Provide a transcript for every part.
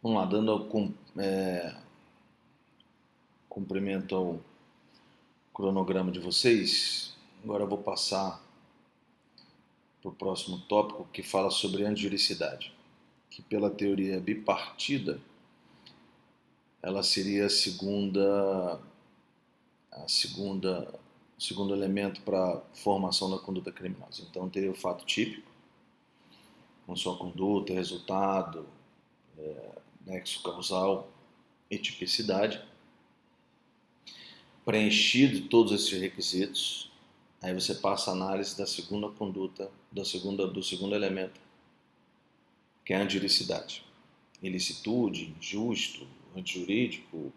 Vamos lá, dando cumprimento ao cronograma de vocês. Agora eu vou passar para o próximo tópico, que fala sobre antijuricidade, que pela teoria bipartida ela seria o segundo elemento para a formação da conduta criminosa. Então teria o fato típico, com sua conduta, resultado, nexo causal e tipicidade. Preenchido todos esses requisitos, aí você passa a análise da segunda conduta, do segundo elemento, que é a antijuricidade. Ilicitude, injusto, antijurídico,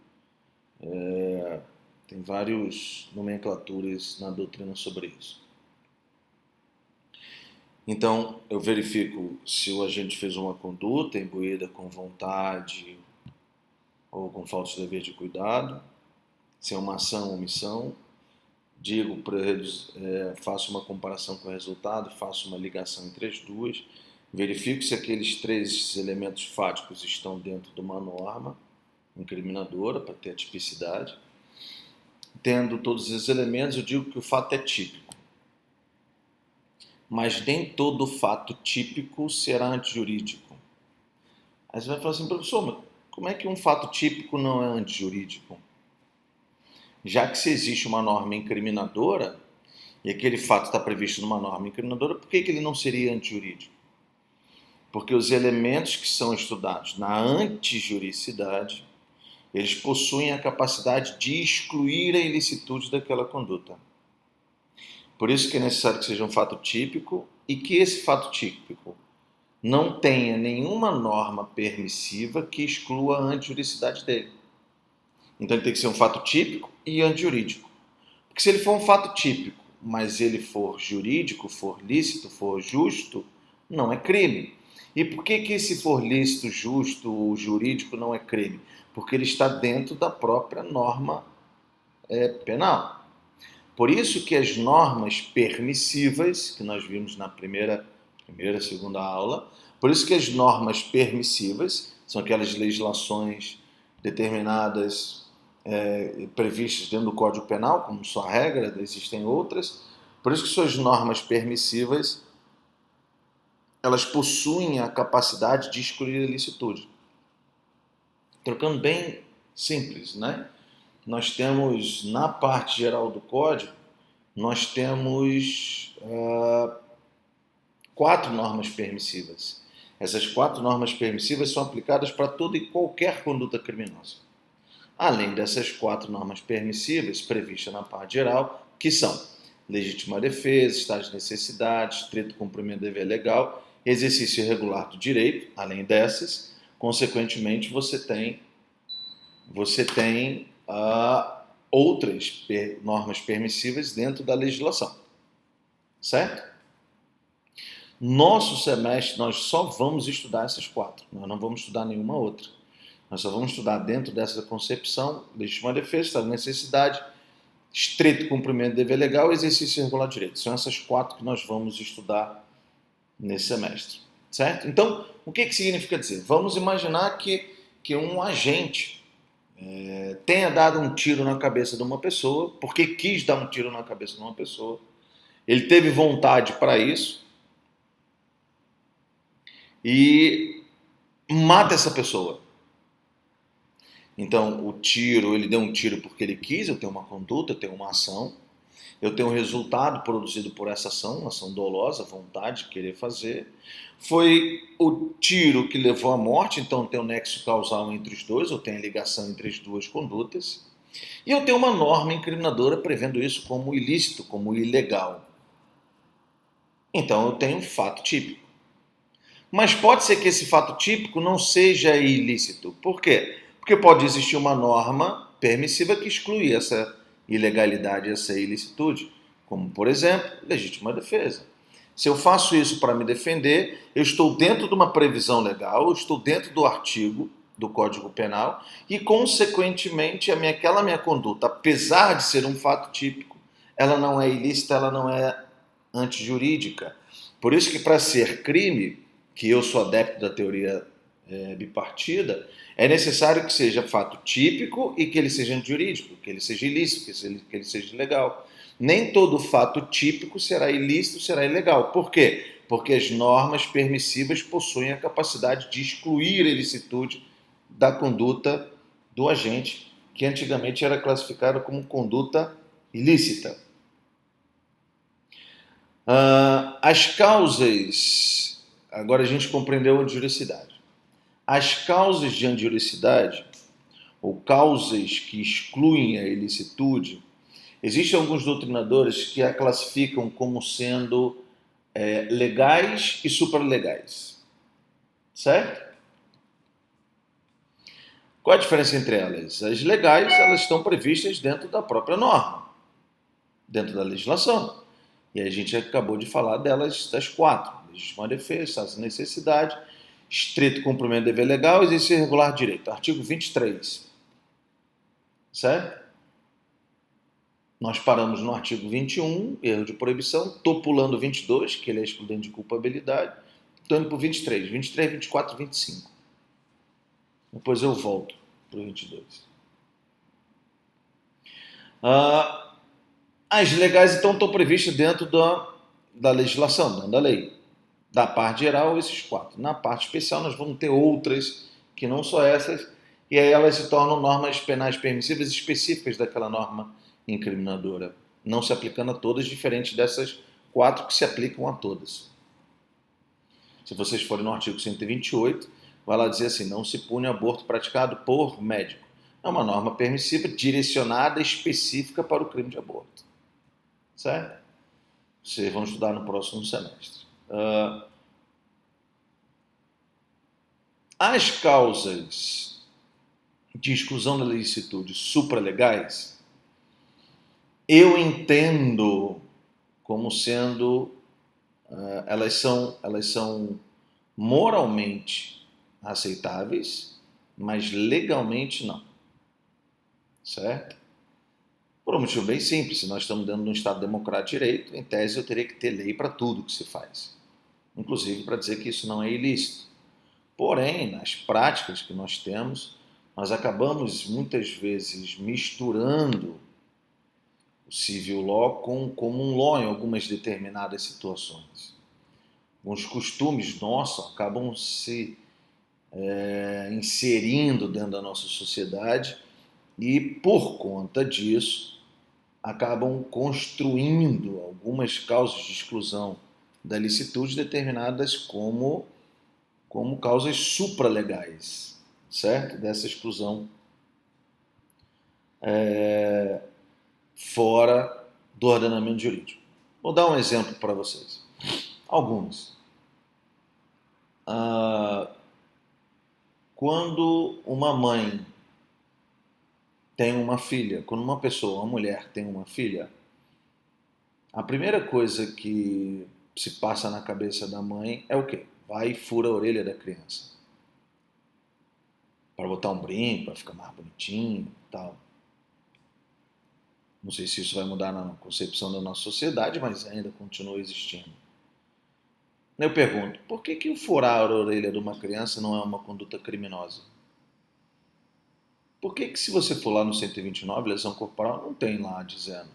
tem várias nomenclaturas na doutrina sobre isso. Então, eu verifico se o agente fez uma conduta imbuída com vontade ou com falta de dever de cuidado, se é uma ação ou omissão, faço uma comparação com o resultado, faço uma ligação entre as duas, verifico se aqueles três elementos fáticos estão dentro de uma norma incriminadora, para ter a tipicidade. Tendo todos esses elementos, eu digo que o fato é típico. Mas nem todo fato típico será antijurídico. Aí você vai falar assim, professor, mas como é que um fato típico não é antijurídico? Já que se existe uma norma incriminadora, e aquele fato está previsto numa norma incriminadora, por que ele não seria antijurídico? Porque os elementos que são estudados na antijuricidade, eles possuem a capacidade de excluir a ilicitude daquela conduta. Por isso que é necessário que seja um fato típico e que esse fato típico não tenha nenhuma norma permissiva que exclua a antijuricidade dele. Então ele tem que ser um fato típico e antijurídico. Porque se ele for um fato típico, mas ele for jurídico, for lícito, for justo, não é crime. E por que esse for lícito, justo ou jurídico não é crime? Porque ele está dentro da própria norma penal. Por isso que as normas permissivas, que nós vimos na segunda aula, por isso que as normas permissivas são aquelas legislações determinadas, previstas dentro do Código Penal, como sua regra, existem outras, por isso que suas normas permissivas, elas possuem a capacidade de excluir a ilicitude. Trocando bem simples, né? Nós temos, na parte geral do Código, nós temos 4 normas permissivas. Essas 4 normas permissivas são aplicadas para toda e qualquer conduta criminosa. Além dessas 4 normas permissivas previstas na parte geral, que são legítima defesa, estado de necessidade, estrito cumprimento do dever legal, exercício irregular do direito. Além dessas, consequentemente, você tem outras normas permissivas dentro da legislação, certo? Nosso semestre nós só vamos estudar essas 4, nós não vamos estudar nenhuma outra. Nós só vamos estudar dentro dessa concepção, legítima defesa, estado de necessidade, estrito cumprimento do dever legal e exercício irregular do direito. São essas 4 que nós vamos estudar nesse semestre, certo? Então, o que significa dizer? Vamos imaginar que um agente tenha dado um tiro na cabeça de uma pessoa, porque quis dar um tiro na cabeça de uma pessoa, ele teve vontade para isso e mata essa pessoa. Então, ele deu um tiro porque ele quis, eu tenho uma conduta, eu tenho uma ação, eu tenho um resultado produzido por essa ação, uma ação dolosa, vontade de querer fazer. Foi o tiro que levou à morte, então tem um nexo causal entre os dois, eu tenho a ligação entre as duas condutas. E eu tenho uma norma incriminadora prevendo isso como ilícito, como ilegal. Então eu tenho um fato típico. Mas pode ser que esse fato típico não seja ilícito. Por quê? Porque pode existir uma norma permissiva que exclui essa ilegalidade, essa ilicitude, como, por exemplo, legítima defesa. Se eu faço isso para me defender, eu estou dentro de uma previsão legal, eu estou dentro do artigo do Código Penal e, consequentemente, aquela minha conduta, apesar de ser um fato típico, ela não é ilícita, ela não é antijurídica. Por isso que, para ser crime, que eu sou adepto da teoria bipartida, é necessário que seja fato típico e que ele seja antijurídico, que ele seja ilícito, que ele seja ilegal. Nem todo fato típico será ilícito, será ilegal. Por quê? Porque as normas permissivas possuem a capacidade de excluir a ilicitude da conduta do agente, que antigamente era classificada como conduta ilícita. As causas, agora a gente compreendeu a antijuricidade. As causas de antijuricidade, ou causas que excluem a ilicitude, existem alguns doutrinadores que a classificam como sendo legais e supralegais. Certo? Qual a diferença entre elas? As legais, elas estão previstas dentro da própria norma, dentro da legislação. E a gente acabou de falar delas, das 4. Legítima defesa, necessidade, estrito cumprimento do dever legal e exercício regular de direito. Artigo 23. Certo? Nós paramos no artigo 21, erro de proibição. Estou pulando o 22, que ele é excludente de culpabilidade. Estou indo para o 23. 23, 24 e 25. Depois eu volto para o 22. As legais, então, estão previstas dentro da legislação, dentro da lei. Da parte geral, esses 4. Na parte especial, nós vamos ter outras que não só essas, e aí elas se tornam normas penais permissivas específicas daquela norma incriminadora, não se aplicando a todas, diferente dessas 4 que se aplicam a todas. Se vocês forem no artigo 128, vai lá dizer assim, não se pune aborto praticado por médico. É uma norma permissiva direcionada, específica para o crime de aborto. Certo? Vocês vão estudar no próximo semestre. As causas de exclusão da ilicitude supralegais, eu entendo como sendo, elas são moralmente aceitáveis, mas legalmente não. Certo? Por um motivo bem simples, se nós estamos dentro de um Estado democrático de direito, em tese eu teria que ter lei para tudo que se faz, inclusive para dizer que isso não é ilícito. Porém, nas práticas que nós temos, nós acabamos muitas vezes misturando o civil law com o common law em algumas determinadas situações. Os costumes nossos acabam se inserindo dentro da nossa sociedade e, por conta disso, acabam construindo algumas causas de exclusão da licitude determinadas como causas supralegais, certo? Dessa exclusão fora do ordenamento jurídico. Vou dar um exemplo para vocês. Alguns. Quando uma mãe tem uma filha, quando uma pessoa, uma mulher tem uma filha, a primeira coisa que se passa na cabeça da mãe é o quê? Vai e fura a orelha da criança. Para botar um brinco, para ficar mais bonitinho e tal. Não sei se isso vai mudar na concepção da nossa sociedade, mas ainda continua existindo. Eu pergunto, por que o furar a orelha de uma criança não é uma conduta criminosa? Por que se você for lá no 129, lesão corporal, não tem lá dizendo,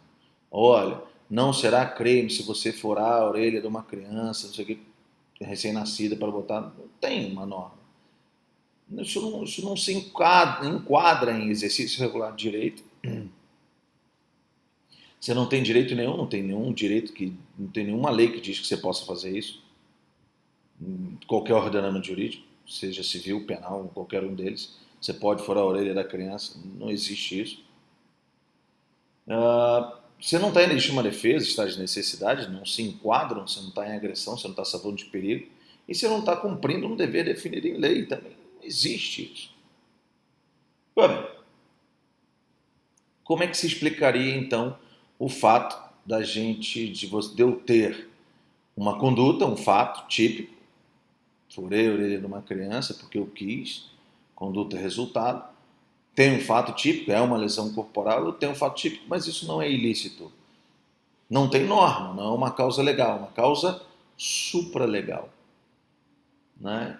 olha, não será crime se você furar a orelha de uma criança, não sei o que, recém-nascida para botar. Não tem uma norma. Isso não se enquadra em exercício regular de direito. Você não tem direito nenhum, não tem nenhum direito não tem nenhuma lei que diz que você possa fazer isso. Qualquer ordenamento jurídico, seja civil, penal, qualquer um deles, você pode furar a orelha da criança, não existe isso. Você não está em legítima defesa, está de necessidade, não se enquadram, você não está em agressão, você não está sabendo de perigo, e você não está cumprindo um dever definido em lei, também não existe isso. Bem, como é que se explicaria então o fato de eu ter uma conduta, um fato típico, furei a orelha de uma criança porque eu quis, conduta resultado, tem um fato típico, é uma lesão corporal, eu tenho um fato típico, mas isso não é ilícito. Não tem norma, não é uma causa legal, é uma causa supralegal. Né?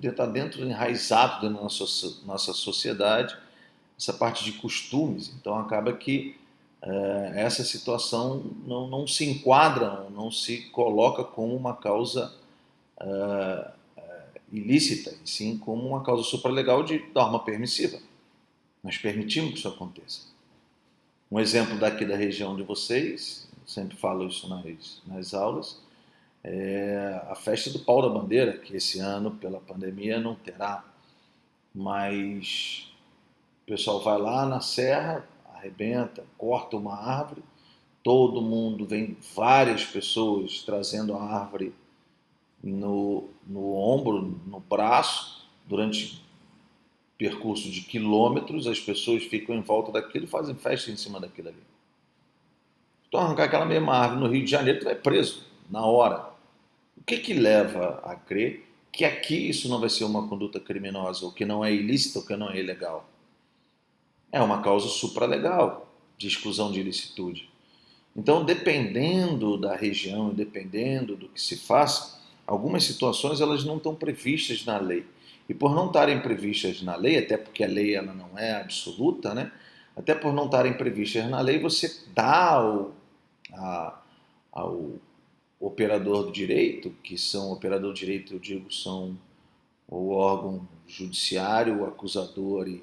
está dentro, enraizado dentro da nossa sociedade, essa parte de costumes. Então acaba que essa situação não se enquadra, não se coloca como uma causa ilícita, e sim como uma causa supralegal de norma permissiva. Nós permitimos que isso aconteça. Um exemplo daqui da região de vocês, sempre falo isso nas aulas, é a festa do Pau da Bandeira, que esse ano, pela pandemia, não terá, mas o pessoal vai lá na serra, arrebenta, corta uma árvore, todo mundo, vem várias pessoas trazendo a árvore no ombro, no braço, durante percurso de quilômetros, as pessoas ficam em volta daquilo e fazem festa em cima daquilo ali. Então arrancar aquela mesma árvore no Rio de Janeiro, tu vai preso na hora. O que leva a crer que aqui isso não vai ser uma conduta criminosa, ou que não é ilícita, ou que não é ilegal? É uma causa supralegal de exclusão de ilicitude. Então, dependendo da região e dependendo do que se faça, algumas situações elas não estão previstas na lei. E por não estarem previstas na lei, até porque a lei ela não é absoluta, né? Até por não estarem previstas na lei, você dá ao operador do direito, que são operador do direito, eu digo, são o órgão judiciário, o acusador e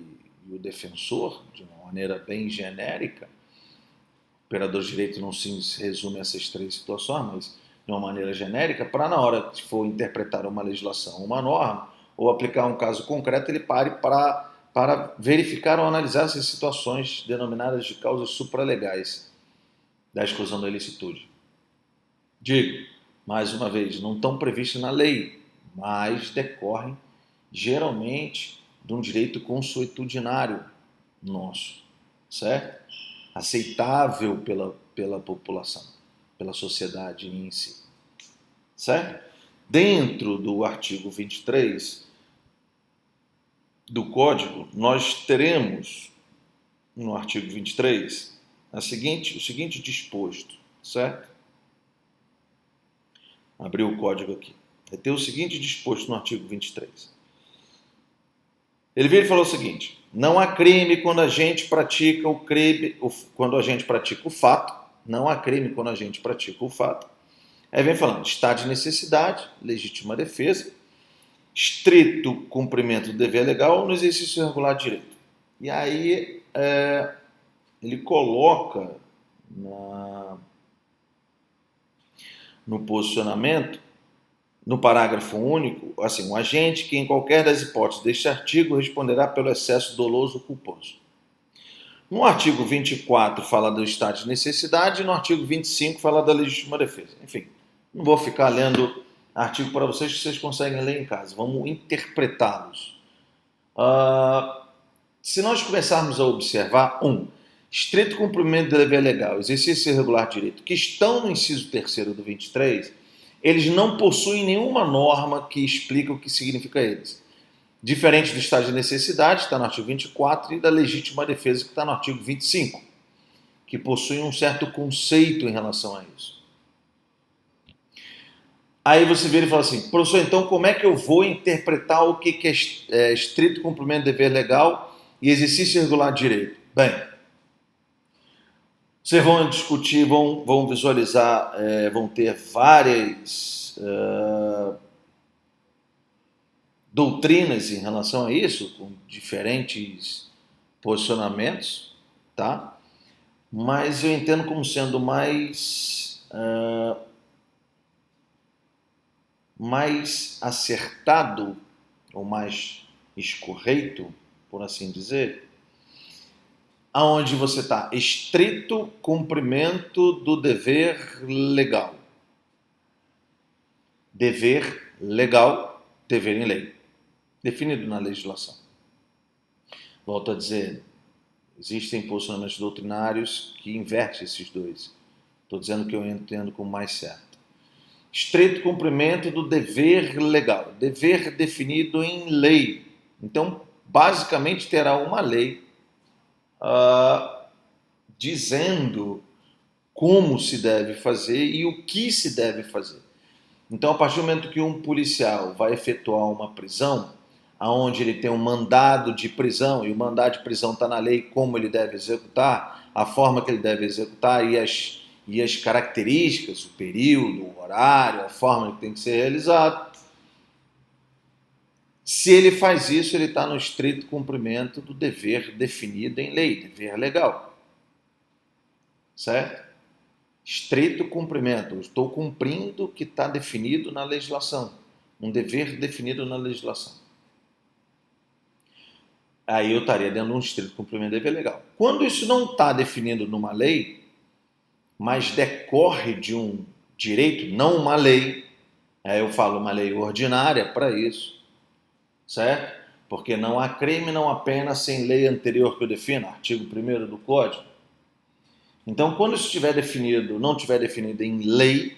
o defensor, de uma maneira bem genérica. O operador de direito não se resume a essas três situações, mas de uma maneira genérica, para na hora que for interpretar uma legislação, uma norma, ou aplicar um caso concreto, ele pare para verificar ou analisar essas situações denominadas de causas supralegais da exclusão da ilicitude. Digo, mais uma vez, não estão previstas na lei, mas decorrem geralmente de um direito consuetudinário nosso, certo? Aceitável pela população, pela sociedade em si, certo? Dentro do artigo 23 do Código, nós teremos, no artigo 23, o seguinte disposto, certo? Abri o código aqui. Vai ter o seguinte disposto no artigo 23. Ele veio e falou o seguinte: não há crime quando a gente pratica quando a gente pratica o fato. Não há crime quando a gente pratica o fato. Aí vem falando estado de necessidade, legítima defesa, estrito cumprimento do dever legal no exercício regular de direito. E aí ele coloca no posicionamento, no parágrafo único, assim, um agente que em qualquer das hipóteses deste artigo responderá pelo excesso doloso ou culposo. No artigo 24 fala do estado de necessidade e no artigo 25 fala da legítima defesa. Enfim, não vou ficar lendo artigo para vocês que vocês conseguem ler em casa. Vamos interpretá-los. Se nós começarmos a observar, estrito cumprimento do dever legal, exercício irregular de direito, que estão no inciso 3º do 23, eles não possuem nenhuma norma que explique o que significa eles. Diferente do estado de necessidade, que está no artigo 24, e da legítima defesa, que está no artigo 25, que possuem um certo conceito em relação a isso. Aí você vira e fala assim, professor, então como é que eu vou interpretar o que é estrito cumprimento do dever legal e exercício irregular de direito? Bem, vocês vão discutir, vão visualizar, vão ter várias doutrinas em relação a isso, com diferentes posicionamentos, tá? Mas eu entendo como sendo mais acertado, ou mais escorreito, por assim dizer, aonde você está, estrito cumprimento do dever legal. Dever legal, dever em lei, definido na legislação. Volto a dizer, existem posicionamentos doutrinários que invertem esses dois. Estou dizendo que eu entendo como mais certo. Estrito cumprimento do dever legal, dever definido em lei. Então, basicamente, terá uma lei dizendo como se deve fazer e o que se deve fazer. Então, a partir do momento que um policial vai efetuar uma prisão, aonde ele tem um mandado de prisão, e o mandado de prisão está na lei como ele deve executar, a forma que ele deve executar e as características, o período, o horário, a forma que tem que ser realizado. Se ele faz isso, ele está no estrito cumprimento do dever definido em lei, dever legal. Certo? Estrito cumprimento. Eu estou cumprindo o que está definido na legislação. Um dever definido na legislação. Aí eu estaria dentro de um estrito cumprimento do dever legal. Quando isso não está definido numa lei, mas decorre de um direito, não uma lei, aí eu falo uma lei ordinária para isso, certo? Porque não há crime, não há pena sem lei anterior que o defina, artigo 1º do Código. Então, quando isso estiver definido, não estiver definido em lei,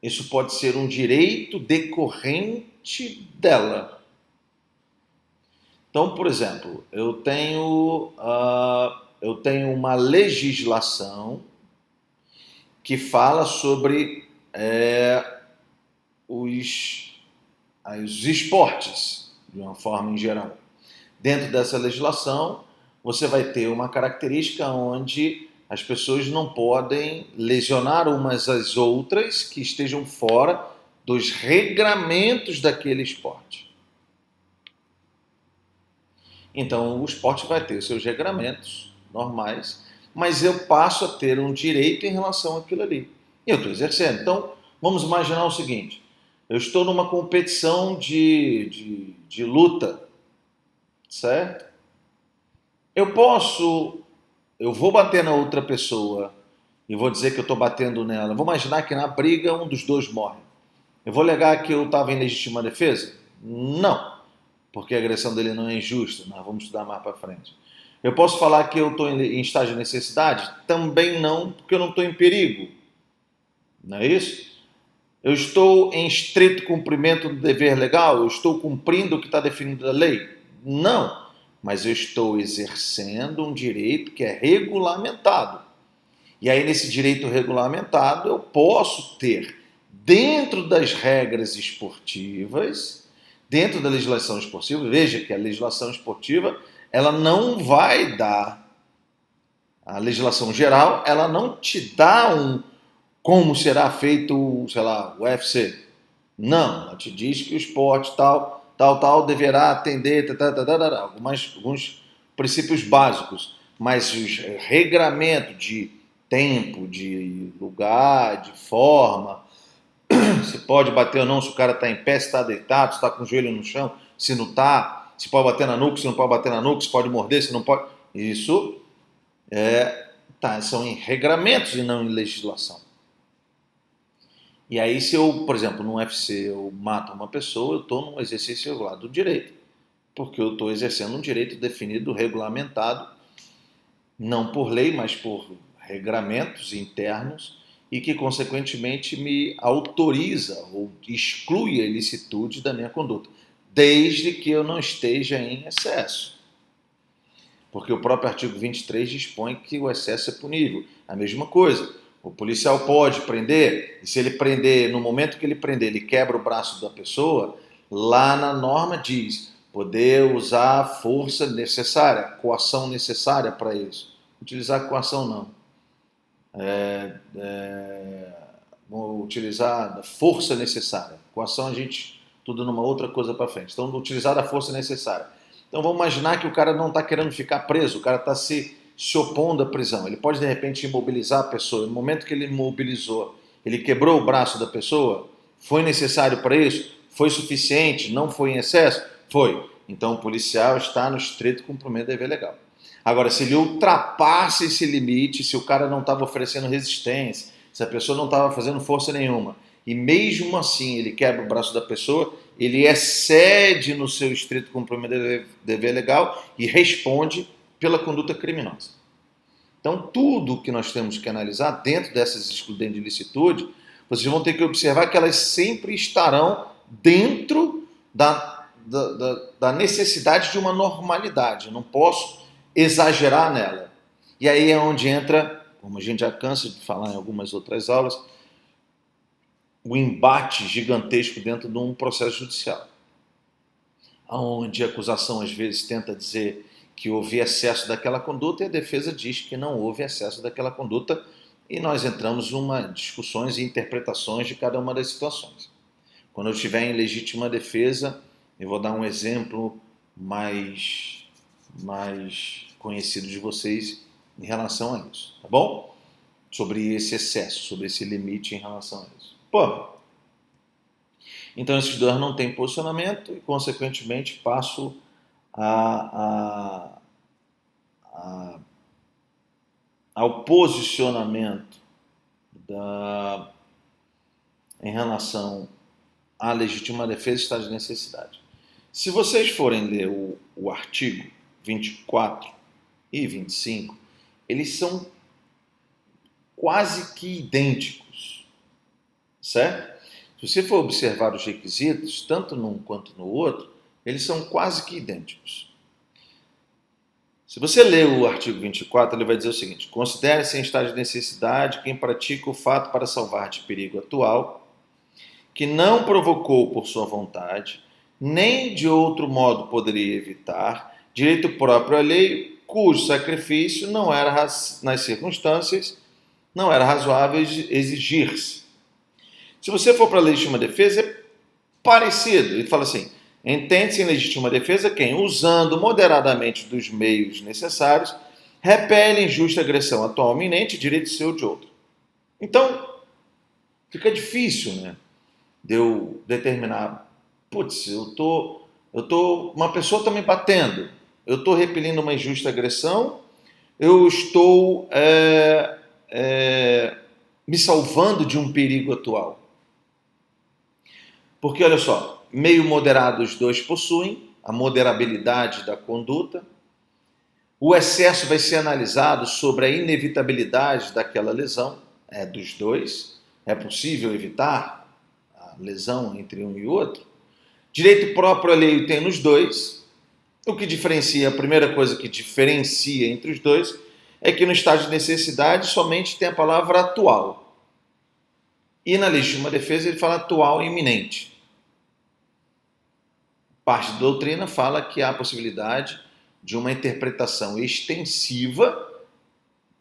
isso pode ser um direito decorrente dela. Então, por exemplo, eu tenho uma legislação que fala sobre os esportes, de uma forma em geral. Dentro dessa legislação, você vai ter uma característica onde as pessoas não podem lesionar umas às outras que estejam fora dos regramentos daquele esporte. Então, o esporte vai ter os seus regramentos normais, mas eu passo a ter um direito em relação àquilo ali. E eu estou exercendo. Então, vamos imaginar o seguinte: eu estou numa competição de luta, certo? Eu vou bater na outra pessoa e vou dizer que eu estou batendo nela. Vou imaginar que na briga um dos dois morre. Eu vou alegar que eu estava em legítima defesa? Não, porque a agressão dele não é injusta. Nós vamos estudar mais para frente. Eu posso falar que eu estou em estágio de necessidade? Também não, porque eu não estou em perigo. Não é isso? Eu estou em estrito cumprimento do dever legal? Eu estou cumprindo o que está definido na lei? Não, mas eu estou exercendo um direito que é regulamentado. E aí, nesse direito regulamentado, eu posso ter, dentro das regras esportivas, dentro da legislação esportiva, veja que a legislação esportiva, ela não vai dar, a legislação geral, ela não te dá como será feito, sei lá, o UFC. Não, ela te diz que o esporte tal deverá atender alguns princípios básicos, mas os regramentos de tempo, de lugar, de forma, se pode bater ou não, se o cara está em pé, se está deitado, se está com o joelho no chão, se não está, se pode bater na nuca, se não pode bater na nuca, se pode morder, se não pode. Isso são em regramentos e não em legislação. E aí, se eu, por exemplo, no UFC eu mato uma pessoa, eu estou num exercício regular do direito, porque eu estou exercendo um direito definido, regulamentado, não por lei, mas por regramentos internos, e que, consequentemente, me autoriza ou exclui a ilicitude da minha conduta, desde que eu não esteja em excesso. Porque o próprio artigo 23 dispõe que o excesso é punível. A mesma coisa, o policial pode prender, e se ele prender, no momento que ele prender, ele quebra o braço da pessoa, lá na norma diz poder usar a força necessária, coação necessária para isso. Utilizar coação não. Vou utilizar a força necessária. Coação a gente tudo numa outra coisa para frente. Então, utilizar a força necessária. Então, vamos imaginar que o cara não está querendo ficar preso, o cara está se opondo à prisão. Ele pode, de repente, imobilizar a pessoa. No momento que ele imobilizou, ele quebrou o braço da pessoa, foi necessário para isso? Foi suficiente? Não foi em excesso? Foi. Então, o policial está no estrito cumprimento do dever legal. Agora, se ele ultrapassa esse limite, se o cara não estava oferecendo resistência, se a pessoa não estava fazendo força nenhuma, e mesmo assim ele quebra o braço da pessoa, ele excede no seu estrito cumprimento do dever legal e responde pela conduta criminosa. Então, tudo que nós temos que analisar dentro dessas excludentes de ilicitude, vocês vão ter que observar que elas sempre estarão dentro da necessidade de uma normalidade. Eu não posso exagerar nela. E aí é onde entra, como a gente já cansa de falar em algumas outras aulas, o embate gigantesco dentro de um processo judicial, onde a acusação às vezes tenta dizer que houve excesso daquela conduta e a defesa diz que não houve excesso daquela conduta, e nós entramos em discussões e interpretações de cada uma das situações. Quando eu estiver em legítima defesa, eu vou dar um exemplo mais conhecido de vocês em relação a isso, tá bom? Sobre esse excesso, sobre esse limite em relação a isso. Então esses dois não têm posicionamento e, consequentemente, passo ao posicionamento em relação à legítima defesa e estado de necessidade. Se vocês forem ler o artigo 24 e 25, eles são quase que idênticos, certo? Se você for observar os requisitos, tanto num quanto no outro, eles são quase que idênticos. Se você ler o artigo 24, ele vai dizer o seguinte: considere-se em estado de necessidade quem pratica o fato para salvar de perigo atual, que não provocou por sua vontade, nem de outro modo poderia evitar, direito próprio alheio, cujo sacrifício não era, nas circunstâncias, não era razoável exigir-se. Se você for para a legítima defesa, é parecido. Ele fala assim: entende-se em legítima defesa quem, usando moderadamente dos meios necessários, repele injusta agressão atual iminente, direito seu ou de outro. Então, fica difícil, né, de eu determinar, uma pessoa está me batendo, eu estou repelindo uma injusta agressão, eu estou me salvando de um perigo atual. Porque, olha só, meio moderado os dois possuem, a moderabilidade da conduta. O excesso vai ser analisado sobre a inevitabilidade daquela lesão, dos dois. É possível evitar a lesão entre um e outro. Direito próprio alheio tem nos dois. O que diferencia, a primeira coisa que diferencia entre os dois é que no estado de necessidade somente tem a palavra atual. E na legítima defesa ele fala atual e iminente. Parte da doutrina fala que há a possibilidade de uma interpretação extensiva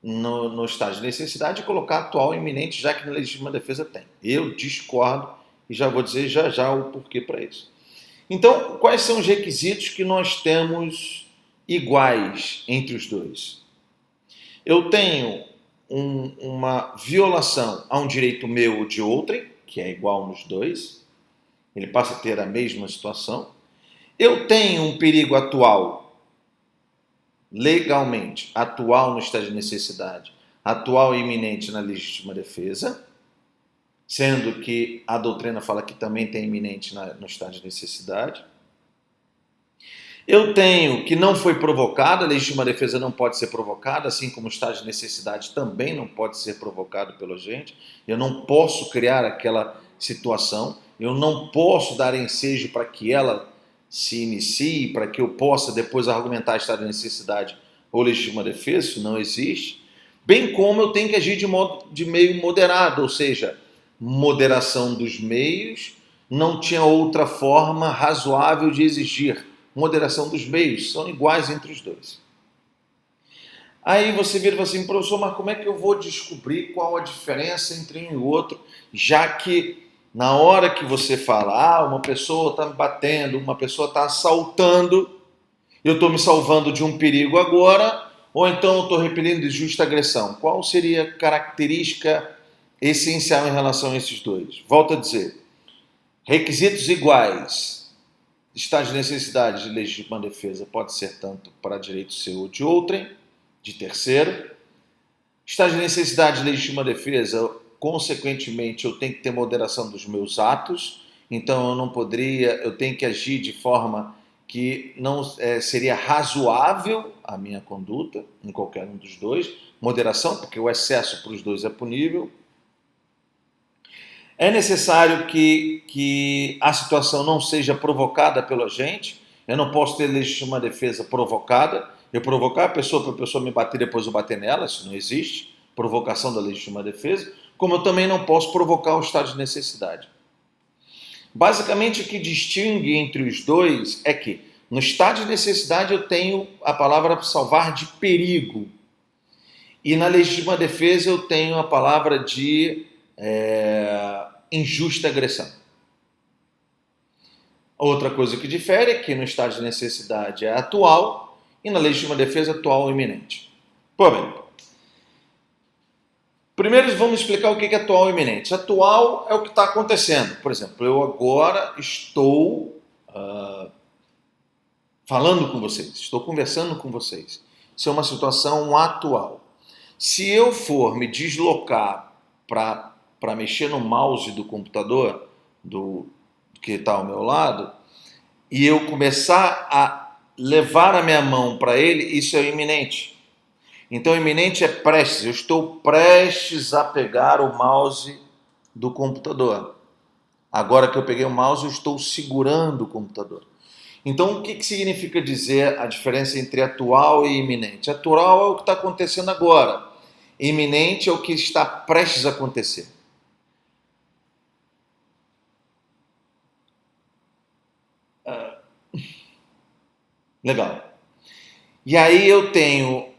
no estado de necessidade e colocar atual e iminente, já que na legítima defesa tem. Eu discordo e já vou dizer já o porquê para isso. Então, quais são os requisitos que nós temos iguais entre os dois? Eu tenho uma violação a um direito meu ou de outrem, que é igual nos dois, ele passa a ter a mesma situação. Eu tenho um perigo atual, legalmente, atual no estado de necessidade, atual e iminente na legítima defesa, sendo que a doutrina fala que também tem iminente no estado de necessidade. Eu tenho que não foi provocado, a legítima defesa não pode ser provocada, assim como o estado de necessidade também não pode ser provocado pelo agente. Eu não posso criar aquela situação, eu não posso dar ensejo para que ela se inicie, para que eu possa depois argumentar estado de necessidade ou legítima defesa, isso não existe. Bem como eu tenho que agir de meio moderado, ou seja, moderação dos meios, não tinha outra forma razoável de exigir. Moderação dos meios, são iguais entre os dois. Aí você vira e fala assim: professor, mas como é que eu vou descobrir qual a diferença entre um e outro, já que na hora que você fala, uma pessoa está me batendo, uma pessoa está assaltando, eu estou me salvando de um perigo agora, ou então eu estou repelindo de justa agressão. Qual seria a característica essencial em relação a esses dois? Volto a dizer, requisitos iguais. Estado de necessidade de legítima defesa pode ser tanto para direito seu ou de outrem, de terceiro. Estado de necessidade de legítima defesa, consequentemente, eu tenho que ter moderação dos meus atos, então eu tenho que agir de forma que não seria razoável a minha conduta, em qualquer um dos dois. Moderação, porque o excesso para os dois é punível. É necessário que a situação não seja provocada pelo agente. Eu não posso ter legítima defesa provocada. Eu provocar a pessoa para a pessoa me bater, depois eu bater nela, isso não existe. Provocação da legítima defesa. como eu também não posso provocar o estado de necessidade. Basicamente, o que distingue entre os dois é que no estado de necessidade eu tenho a palavra salvar de perigo e na legítima defesa eu tenho a palavra de injusta agressão. Outra coisa que difere é que no estado de necessidade é atual e na legítima defesa atual ou iminente. Pô, bem, primeiro vamos explicar o que é atual e iminente. Atual é o que está acontecendo. Por exemplo, eu agora estou falando com vocês, estou conversando com vocês. Isso é uma situação atual. Se eu for me deslocar para mexer no mouse do computador, que está ao meu lado, e eu começar a levar a minha mão para ele, isso é iminente. Então, iminente é prestes. Eu estou prestes a pegar o mouse do computador. Agora que eu peguei o mouse, eu estou segurando o computador. Então, o que significa dizer a diferença entre atual e iminente? Atual é o que está acontecendo agora. Iminente é o que está prestes a acontecer. Legal. E aí eu tenho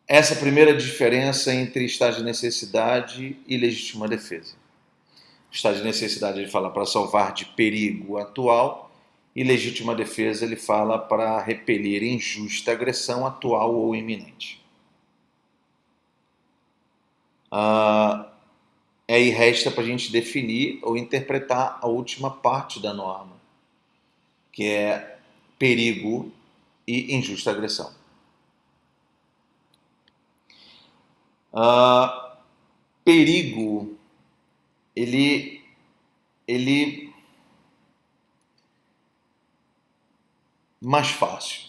essa primeira diferença entre estado de necessidade e legítima defesa. O estado de necessidade ele fala para salvar de perigo atual e legítima defesa ele fala para repelir injusta agressão atual ou iminente. Aí resta para a gente definir ou interpretar a última parte da norma, que é perigo e injusta agressão. Perigo, ele mais fácil.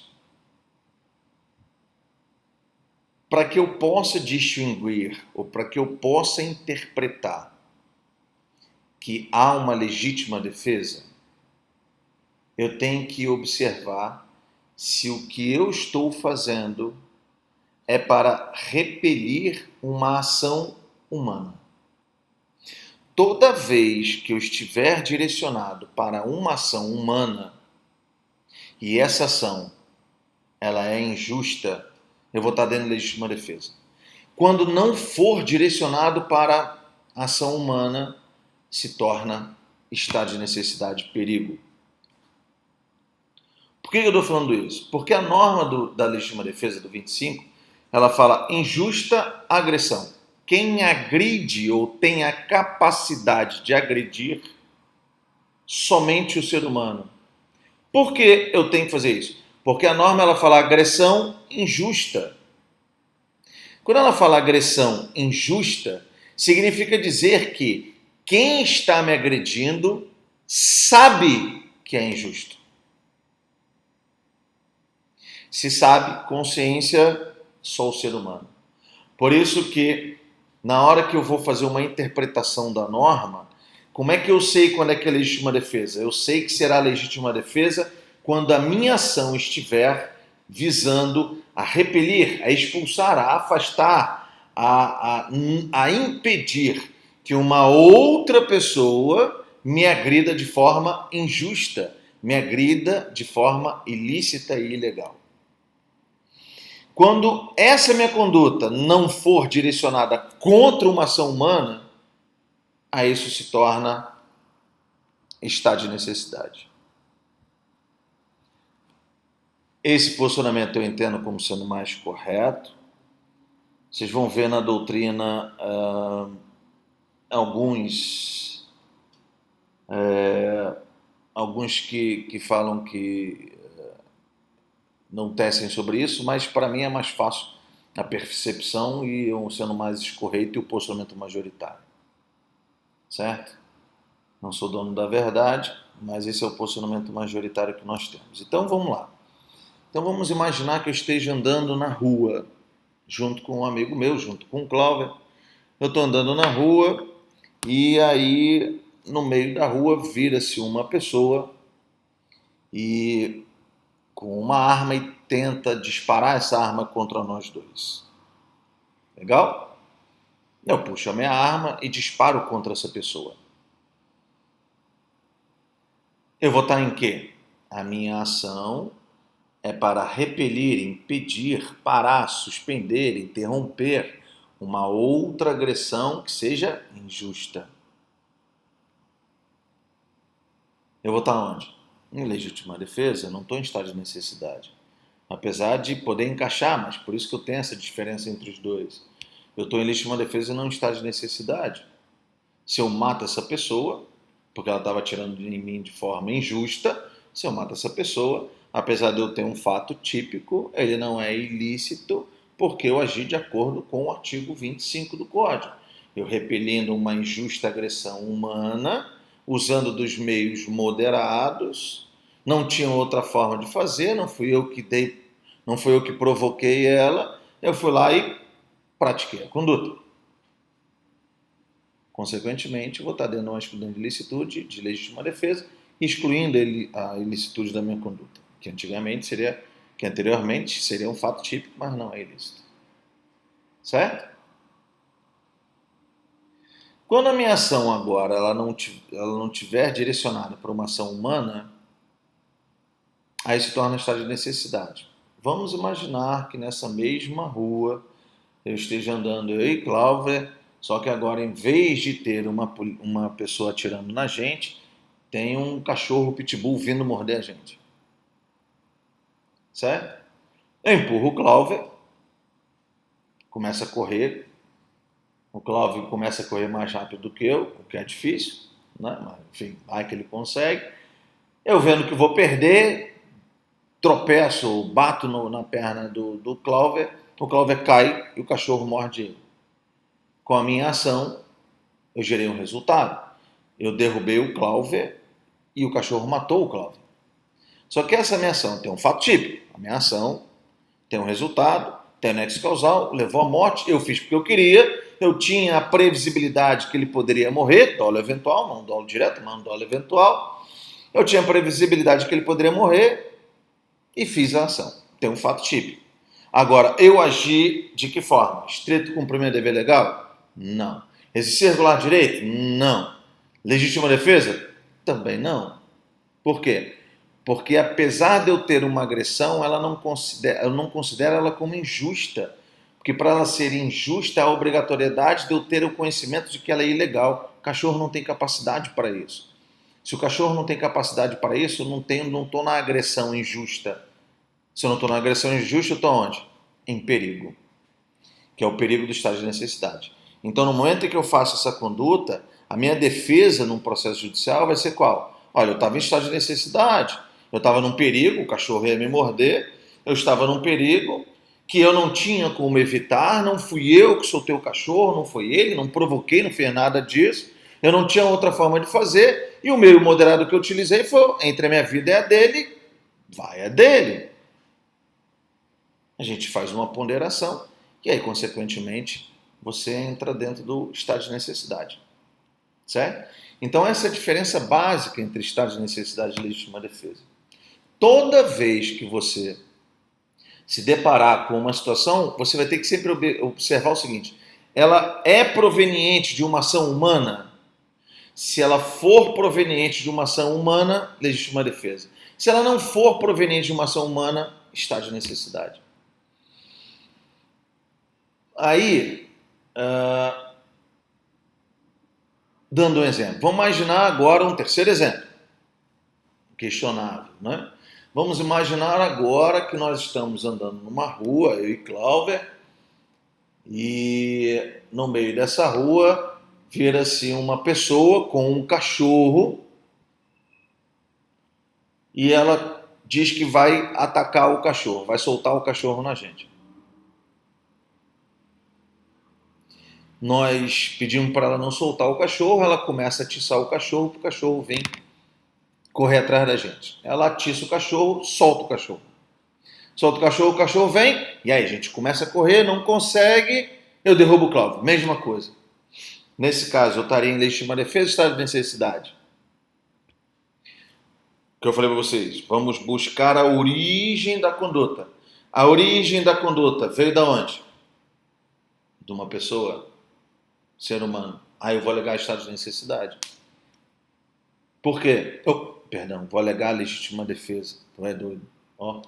Para que eu possa distinguir ou para que eu possa interpretar que há uma legítima defesa, eu tenho que observar se o que eu estou fazendo é para repelir uma ação humana. Toda vez que eu estiver direcionado para uma ação humana e essa ação ela é injusta, eu vou estar dentro da legítima defesa. Quando não for direcionado para a ação humana, se torna estado de necessidade, perigo. Por que eu estou falando isso? Porque a norma da legítima defesa do 25, ela fala injusta agressão. Quem agride ou tem a capacidade de agredir somente o ser humano. Por que eu tenho que fazer isso? Porque a norma ela fala agressão injusta. Quando ela fala agressão injusta, significa dizer que quem está me agredindo sabe que é injusto. Se sabe, consciência, só o ser humano. Por isso que, na hora que eu vou fazer uma interpretação da norma, como é que eu sei quando é que é legítima defesa? Eu sei que será legítima defesa quando a minha ação estiver visando a repelir, a expulsar, a afastar, a impedir que uma outra pessoa me agrida de forma injusta, me agrida de forma ilícita e ilegal. Quando essa minha conduta não for direcionada contra uma ação humana, aí isso se torna estado de necessidade. Esse posicionamento eu entendo como sendo mais correto. Vocês vão ver na doutrina alguns que falam que não tecem sobre isso, mas para mim é mais fácil a percepção e eu sendo mais escorreito e o posicionamento majoritário. Certo? Não sou dono da verdade, mas esse é o posicionamento majoritário que nós temos. Então vamos lá. Então vamos imaginar que eu esteja andando na rua, junto com um amigo meu, junto com o Cláudio. Eu estou andando na rua e aí no meio da rua vira-se uma pessoa e com uma arma e tenta disparar essa arma contra nós dois. Legal? Eu puxo a minha arma e disparo contra essa pessoa. Eu vou estar em quê? A minha ação é para repelir, impedir, parar, suspender, interromper uma outra agressão que seja injusta. Eu vou estar onde? Em legítima defesa, não estou em estado de necessidade. Apesar de poder encaixar, mas por isso que eu tenho essa diferença entre os dois. Eu estou em legítima defesa e não em estado de necessidade. Se eu mato essa pessoa, porque ela estava atirando em mim de forma injusta, se eu mato essa pessoa, apesar de eu ter um fato típico, ele não é ilícito, porque eu agi de acordo com o artigo 25 do Código. Eu repelindo uma injusta agressão humana, usando dos meios moderados, não tinha outra forma de fazer, não fui eu que dei, não fui eu que provoquei ela, eu fui lá e pratiquei a conduta. Consequentemente, vou estar dando uma excludente de ilicitude, de legítima defesa, excluindo a ilicitude da minha conduta, que anteriormente seria um fato típico, mas não é ilícito. Certo? Quando a minha ação agora ela não tiver direcionada para uma ação humana, aí se torna estado de necessidade. Vamos imaginar que nessa mesma rua eu esteja andando eu e Cláudia, só que agora em vez de ter uma pessoa atirando na gente, tem um cachorro pitbull vindo morder a gente. Certo? Eu empurro o Cláudia, começa a correr, o Cláudio começa a correr mais rápido do que eu, o que é difícil, né? Mas, enfim, vai que ele consegue. Eu vendo que vou perder, tropeço, bato na perna do Cláudio, o Cláudio cai e o cachorro morde ele. Com a minha ação, eu gerei um resultado. Eu derrubei o Cláudio e o cachorro matou o Cláudio. Só que essa minha ação tem um fato típico. A minha ação tem um resultado, tem nexo causal, levou à morte, eu fiz porque eu queria, eu tinha a previsibilidade que ele poderia morrer, dolo eventual, não dolo direto, mas dolo eventual. Eu tinha a previsibilidade que ele poderia morrer e fiz a ação. Tem um fato típico. Agora, eu agi de que forma? Estrito cumprimento de dever legal? Não. Exercer regular direito? Não. Legítima defesa? Também não. Por quê? Porque apesar de eu ter uma agressão, eu não considero ela como injusta. Porque para ela ser injusta, há a obrigatoriedade de eu ter o conhecimento de que ela é ilegal. O cachorro não tem capacidade para isso. Se o cachorro não tem capacidade para isso, eu não estou na agressão injusta. Se eu não estou na agressão injusta, eu estou onde? Em perigo. Que é o perigo do estado de necessidade. Então, no momento em que eu faço essa conduta, a minha defesa num processo judicial vai ser qual? Olha, eu estava em estado de necessidade, eu estava num perigo, o cachorro ia me morder, eu estava num perigo que eu não tinha como evitar, não fui eu que soltei o cachorro, não foi ele, não provoquei, não fez nada disso, eu não tinha outra forma de fazer, e o meio moderado que eu utilizei foi, entre a minha vida e a dele, vai a dele. A gente faz uma ponderação, e aí, consequentemente, você entra dentro do estado de necessidade. Certo? Então, essa é a diferença básica entre estado de necessidade e legítima defesa. Toda vez que você se deparar com uma situação, você vai ter que sempre observar o seguinte: ela é proveniente de uma ação humana? Se ela for proveniente de uma ação humana, legítima defesa. Se ela não for proveniente de uma ação humana, estado de necessidade. Aí, dando um exemplo, vamos imaginar agora um terceiro exemplo, questionável, né? Vamos imaginar agora que nós estamos andando numa rua, eu e Cláudia, e no meio dessa rua vira-se uma pessoa com um cachorro e ela diz que vai atacar o cachorro, vai soltar o cachorro na gente. Nós pedimos para ela não soltar o cachorro, ela começa a atiçar o cachorro vem correr atrás da gente. Ela atiça o cachorro, solta o cachorro. Solta o cachorro vem, e aí a gente começa a correr, não consegue, eu derrubo o Cláudio. Mesma coisa. Nesse caso, eu estaria em legítima defesa, estado de necessidade. O que eu falei para vocês, vamos buscar a origem da conduta. A origem da conduta veio da onde? De uma pessoa. ser humano. Aí eu vou alegar estado de necessidade. Por quê? Vou alegar legítima defesa. Tu é doido? Ó,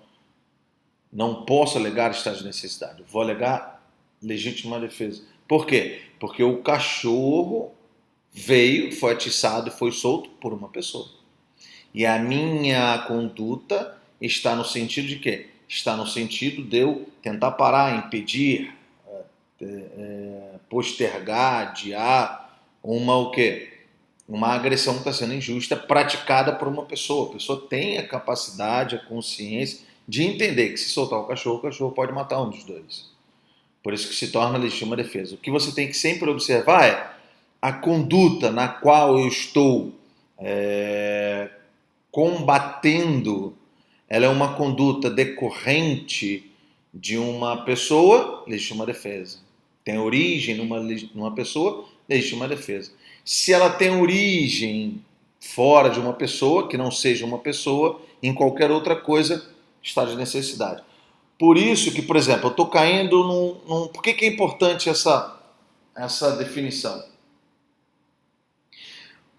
não posso alegar estado de necessidade. Vou alegar legítima defesa. Por quê? Porque o cachorro veio, foi atiçado e foi solto por uma pessoa. E a minha conduta está no sentido de quê? Está no sentido de eu tentar parar, impedir, postergar, adiar o quê? Uma agressão que está sendo injusta praticada por uma pessoa. A pessoa tem a capacidade, a consciência de entender que se soltar o cachorro pode matar um dos dois. Por isso que se torna legítima defesa. O que você tem que sempre observar é a conduta na qual eu estou combatendo. Ela é uma conduta decorrente de uma pessoa, legítima defesa. Tem origem numa pessoa, legítima defesa. Se ela tem origem fora de uma pessoa, que não seja uma pessoa, em qualquer outra coisa, estado de necessidade. Por isso que, por exemplo, eu estou caindo num... Por que é importante essa definição?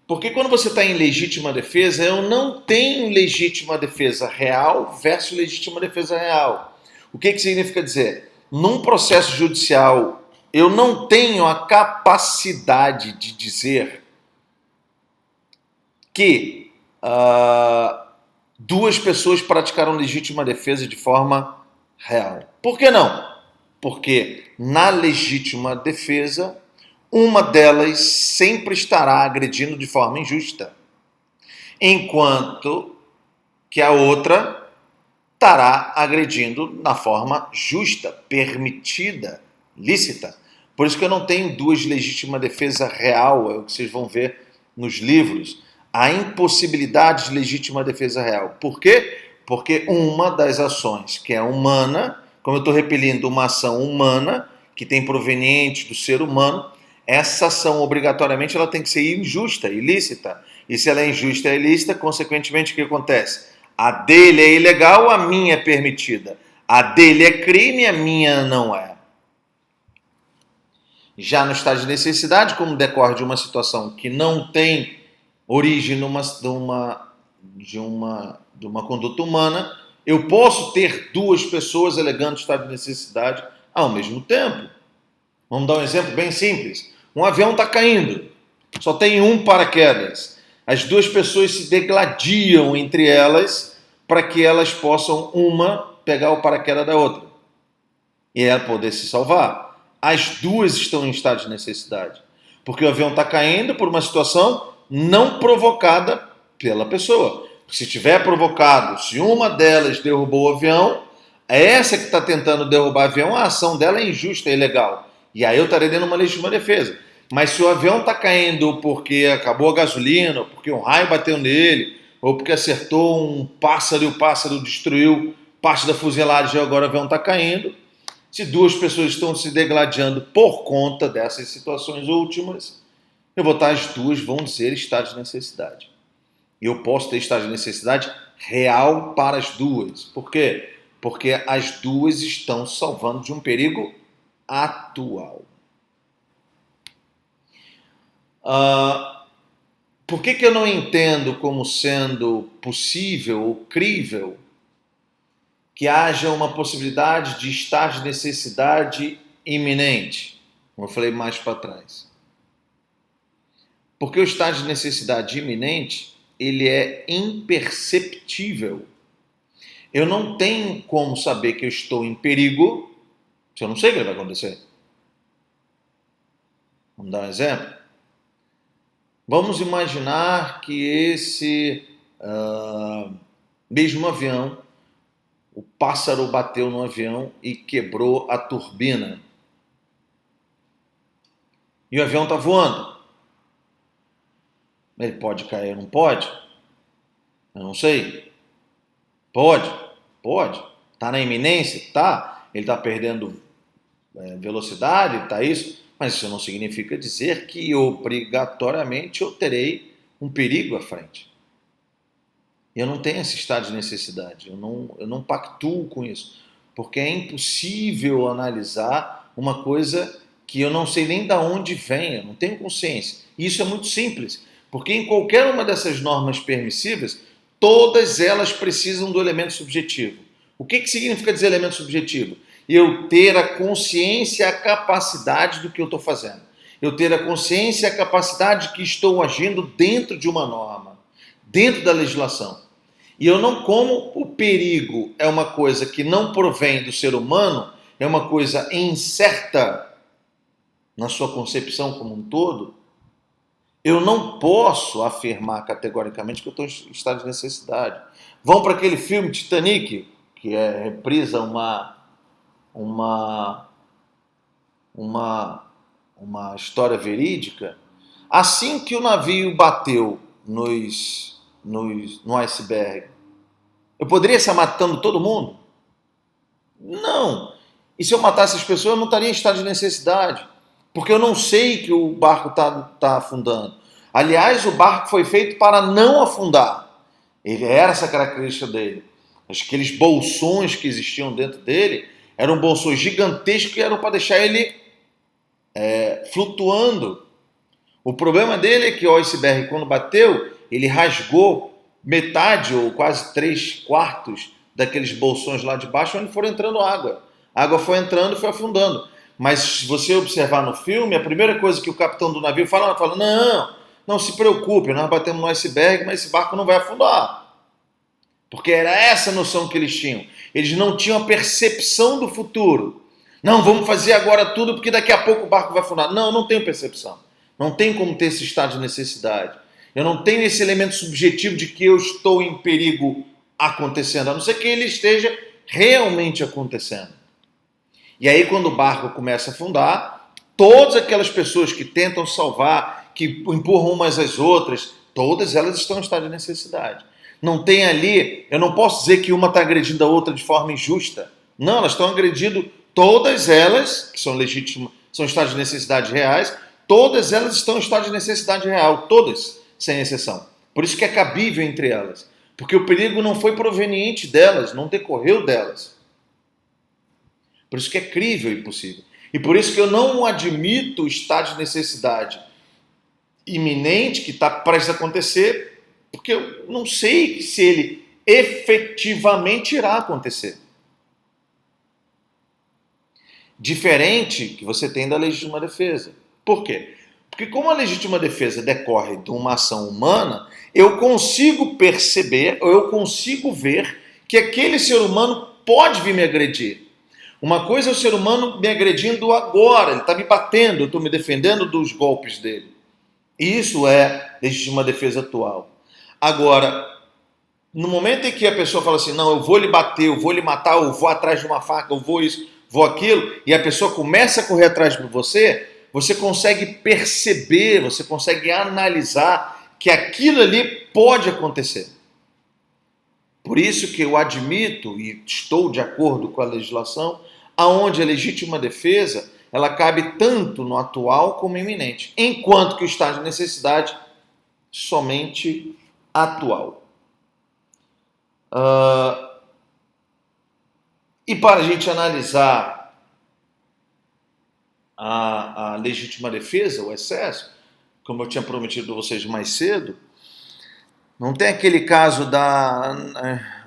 Porque quando você está em legítima defesa, eu não tenho legítima defesa real versus legítima defesa real. O que significa dizer? Num processo judicial, eu não tenho a capacidade de dizer que duas pessoas praticaram legítima defesa de forma real. Por que não? Porque na legítima defesa, uma delas sempre estará agredindo de forma injusta, enquanto que a outra estará agredindo na forma justa, permitida, lícita. Por isso que eu não tenho duas legítimas defesa real, é o que vocês vão ver nos livros. A impossibilidade de legítima defesa real. Por quê? Porque uma das ações que é humana, como eu estou repelindo uma ação humana, que tem proveniente do ser humano, essa ação obrigatoriamente ela tem que ser injusta, ilícita. E se ela é injusta e ilícita, consequentemente o que acontece? A dele é ilegal, a minha é permitida. A dele é crime, a minha não é. Já no estado de necessidade, como decorre de uma situação que não tem origem de uma conduta humana, eu posso ter duas pessoas alegando estado de necessidade ao mesmo tempo. Vamos dar um exemplo bem simples. Um avião está caindo, só tem um paraquedas. As duas pessoas se degladiam entre elas para que elas possam, uma, pegar o paraquedas da outra e ela poder se salvar. As duas estão em estado de necessidade, porque o avião está caindo por uma situação não provocada pela pessoa. Se tiver provocado, se uma delas derrubou o avião, essa que está tentando derrubar o avião, a ação dela é injusta e ilegal. E aí eu estarei dando uma legítima defesa. Mas se o avião está caindo porque acabou a gasolina, ou porque um raio bateu nele, ou porque acertou um pássaro e o pássaro destruiu parte da fuselagem e agora o avião está caindo, se duas pessoas estão se degladiando por conta dessas situações últimas, eu vou estar, as duas vão dizer estado de necessidade. E eu posso ter estado de necessidade real para as duas. Por quê? Porque as duas estão salvando de um perigo atual. Por que eu não entendo como sendo possível ou crível que haja uma possibilidade de estar de necessidade iminente? Como eu falei mais para trás. Porque o estado de necessidade iminente, ele é imperceptível. Eu não tenho como saber que eu estou em perigo se eu não sei o que vai acontecer. Vamos dar um exemplo? Vamos imaginar que esse mesmo avião, o pássaro bateu no avião e quebrou a turbina. E o avião está voando. Ele pode cair, não pode? Eu não sei. Pode? Pode. Está na iminência? Tá. Ele está perdendo velocidade? Está isso? Mas isso não significa dizer que obrigatoriamente eu terei um perigo à frente. Eu não tenho esse estado de necessidade. Eu não pactuo com isso. Porque é impossível analisar uma coisa que eu não sei nem de onde vem, eu não tenho consciência. E isso é muito simples, porque em qualquer uma dessas normas permissivas, todas elas precisam do elemento subjetivo. O que significa dizer elemento subjetivo? Eu ter a consciência e a capacidade do que eu estou fazendo. Eu ter a consciência e a capacidade de que estou agindo dentro de uma norma, dentro da legislação. E eu não, como o perigo é uma coisa que não provém do ser humano, é uma coisa incerta na sua concepção como um todo, eu não posso afirmar categoricamente que eu estou em estado de necessidade. Vão para aquele filme Titanic, que reprisa uma, uma história verídica. Assim que o navio bateu no iceberg, eu poderia estar matando todo mundo? Não. E se eu matasse as pessoas, eu não estaria em estado de necessidade. Porque eu não sei que o barco está afundando. Aliás, o barco foi feito para não afundar. Ele era essa característica dele. Aqueles bolsões que existiam dentro dele eram bolsões gigantescos que eram para deixar ele flutuando. O problema dele é que o iceberg, quando bateu, ele rasgou metade ou quase 3/4 daqueles bolsões lá de baixo, onde foram entrando água. A água foi entrando e foi afundando. Mas se você observar no filme, a primeira coisa que o capitão do navio fala, não se preocupe, nós batemos no iceberg, mas esse barco não vai afundar. Porque era essa a noção que eles tinham. Eles não tinham a percepção do futuro. Não, vamos fazer agora tudo porque daqui a pouco o barco vai afundar. Não, eu não tenho percepção. Não tem como ter esse estado de necessidade. Eu não tenho esse elemento subjetivo de que eu estou em perigo acontecendo, a não ser que ele esteja realmente acontecendo. E aí, quando o barco começa a afundar, todas aquelas pessoas que tentam salvar, que empurram umas às outras, todas elas estão em estado de necessidade. Não tem ali, eu não posso dizer que uma está agredindo a outra de forma injusta. Não, elas estão agredindo todas elas, que são legítimas, são estados de necessidade reais, todas elas estão em estado de necessidade real, todas, sem exceção. Por isso que é cabível entre elas. Porque o perigo não foi proveniente delas, não decorreu delas. Por isso que é crível e possível. E por isso que eu não admito o estado de necessidade iminente que está prestes a acontecer, porque eu não sei se ele efetivamente irá acontecer. Diferente que você tem da legítima defesa. Por quê? Porque como a legítima defesa decorre de uma ação humana, eu consigo perceber, ou eu consigo ver que aquele ser humano pode vir me agredir. Uma coisa é o ser humano me agredindo agora, ele está me batendo, eu estou me defendendo dos golpes dele. Isso é legítima defesa atual. Agora, no momento em que a pessoa fala assim, não, eu vou lhe bater, eu vou lhe matar, eu vou atrás de uma faca, eu vou isso, vou aquilo, e a pessoa começa a correr atrás de você, você consegue perceber, você consegue analisar que aquilo ali pode acontecer. Por isso que eu admito e estou de acordo com a legislação, aonde a legítima defesa ela cabe tanto no atual como iminente, enquanto que o estado de necessidade somente atual. E para a gente analisar a legítima defesa, o excesso, como eu tinha prometido a vocês mais cedo, não tem aquele caso da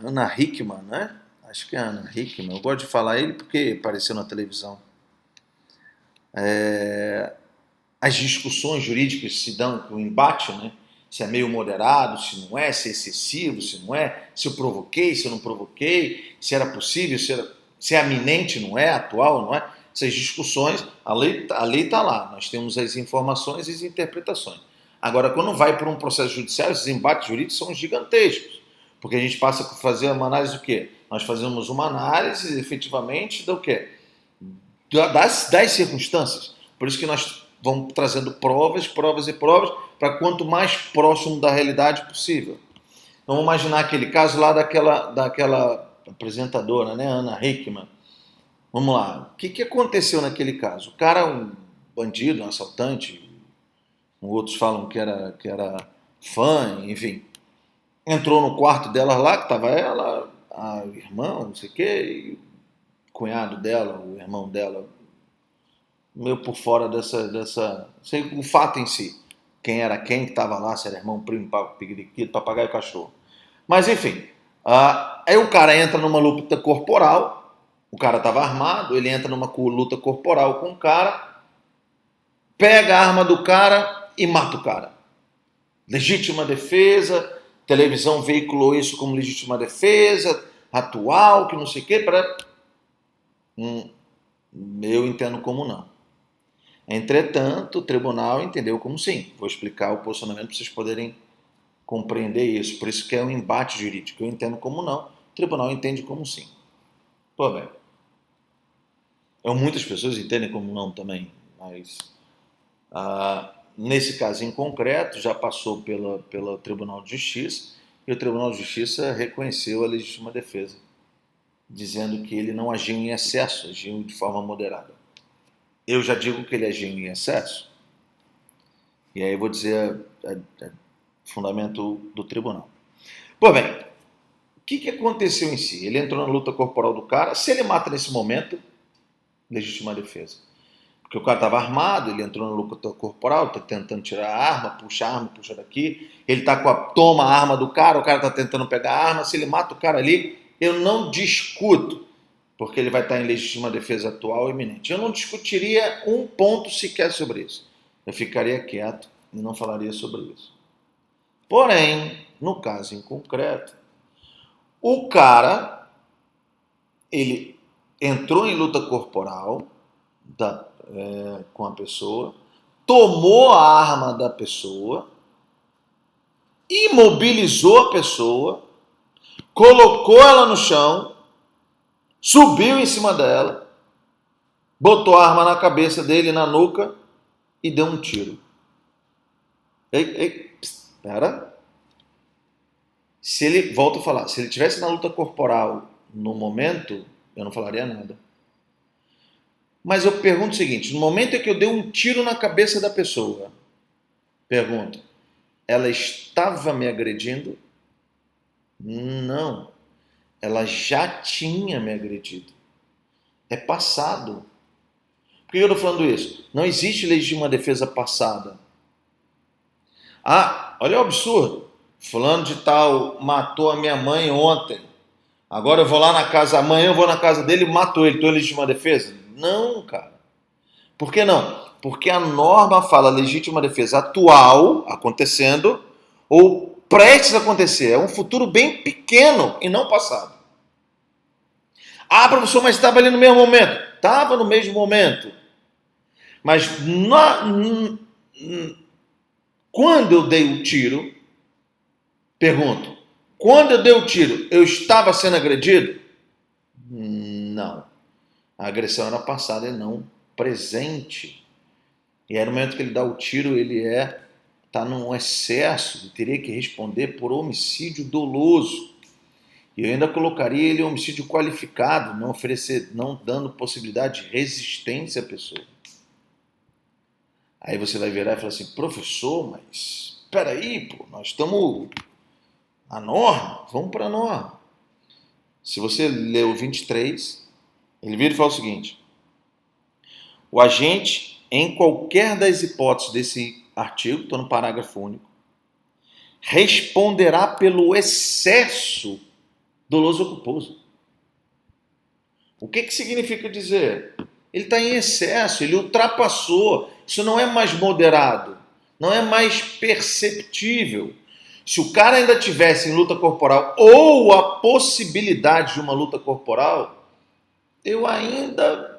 Ana Hickman, né? Acho que é a Ana Hickman, eu gosto de falar ele porque apareceu na televisão. As discussões jurídicas se dão com o embate, né? Se é meio moderado, se não é, se é excessivo, se não é, se eu provoquei, se eu não provoquei, se era possível, se é eminente, não é, atual, não é. Essas discussões, a lei está lá, nós temos as informações e as interpretações. Agora, quando vai para um processo judicial, esses embates jurídicos são gigantescos, porque a gente passa a fazer uma análise do quê? Nós fazemos uma análise, efetivamente, do quê? Das circunstâncias. Por isso que nós vamos trazendo provas para quanto mais próximo da realidade possível. Então, vamos imaginar aquele caso lá daquela apresentadora, né, Ana Hickman. Vamos lá. O que aconteceu naquele caso? O cara, um bandido, um assaltante, outros falam que era fã, enfim, entrou no quarto dela lá, que estava ela, a irmã, não sei o quê, e o cunhado dela, o irmão dela, meio por fora sei o fato em si. Quem era quem que estava lá, se era irmão, primo, periquito, papagaio e cachorro. Mas enfim, aí o cara entra numa luta corporal, o cara estava armado, ele entra numa luta corporal com o cara, pega a arma do cara e mata o cara. Legítima defesa, televisão veiculou isso como legítima defesa, atual, que não sei o quê, eu entendo como não. Entretanto, o tribunal entendeu como sim. Vou explicar o posicionamento para vocês poderem compreender isso. Por isso que é um embate jurídico. Eu entendo como não, o tribunal entende como sim. Pô, bem. Muitas pessoas entendem como não também, mas nesse caso em concreto já passou pelo Tribunal de Justiça e o Tribunal de Justiça reconheceu a legítima defesa, dizendo que ele não agiu em excesso, agiu de forma moderada. Eu já digo que ele agiu em excesso, e aí eu vou dizer o fundamento do tribunal. Pô, bem, o que aconteceu em si? Ele entrou na luta corporal do cara, se ele mata nesse momento, legítima defesa. Porque o cara estava armado, ele entrou na luta corporal, está tentando tirar a arma, puxa daqui, ele toma a arma do cara, o cara está tentando pegar a arma, se ele mata o cara ali, eu não discuto, porque ele vai estar em legítima defesa atual e iminente. Eu não discutiria um ponto sequer sobre isso. Eu ficaria quieto e não falaria sobre isso. Porém, no caso em concreto, o cara, ele entrou em luta corporal com a pessoa, tomou a arma da pessoa, imobilizou a pessoa, colocou ela no chão, subiu em cima dela, botou a arma na cabeça dele, na nuca e deu um tiro. Espera. Volto a falar, se ele estivesse na luta corporal no momento, eu não falaria nada. Mas eu pergunto o seguinte, no momento em que eu dei um tiro na cabeça da pessoa, pergunto, ela estava me agredindo? Não. Ela já tinha me agredido. É passado. Por que eu estou falando isso? Não existe legítima defesa passada. Olha o absurdo. Fulano de tal matou a minha mãe ontem. Agora eu vou lá na casa, amanhã eu vou na casa dele e mato ele. Estou em legítima defesa? Não, cara. Por que não? Porque a norma fala legítima defesa atual, acontecendo, ou prestes a acontecer. É um futuro bem pequeno e não passado. Professor, mas estava ali no mesmo momento. Estava no mesmo momento. Mas quando eu dei o tiro, pergunto, quando eu dei o tiro, eu estava sendo agredido? Não. A agressão era passada e não presente. E aí no momento que ele dá o tiro, ele está num excesso, ele teria que responder por homicídio doloso. E eu ainda colocaria ele em homicídio qualificado, não dando possibilidade de resistência à pessoa. Aí você vai virar e falar assim, professor, mas espera aí, nós estamos na norma, vamos para a norma. Se você ler o 23, ele vira e fala o seguinte, o agente, em qualquer das hipóteses desse artigo, estou no parágrafo único, responderá pelo excesso doloso ou culposo. O que significa dizer? Ele está em excesso, ele ultrapassou, isso não é mais moderado, não é mais perceptível. Se o cara ainda tivesse em luta corporal ou a possibilidade de uma luta corporal, eu ainda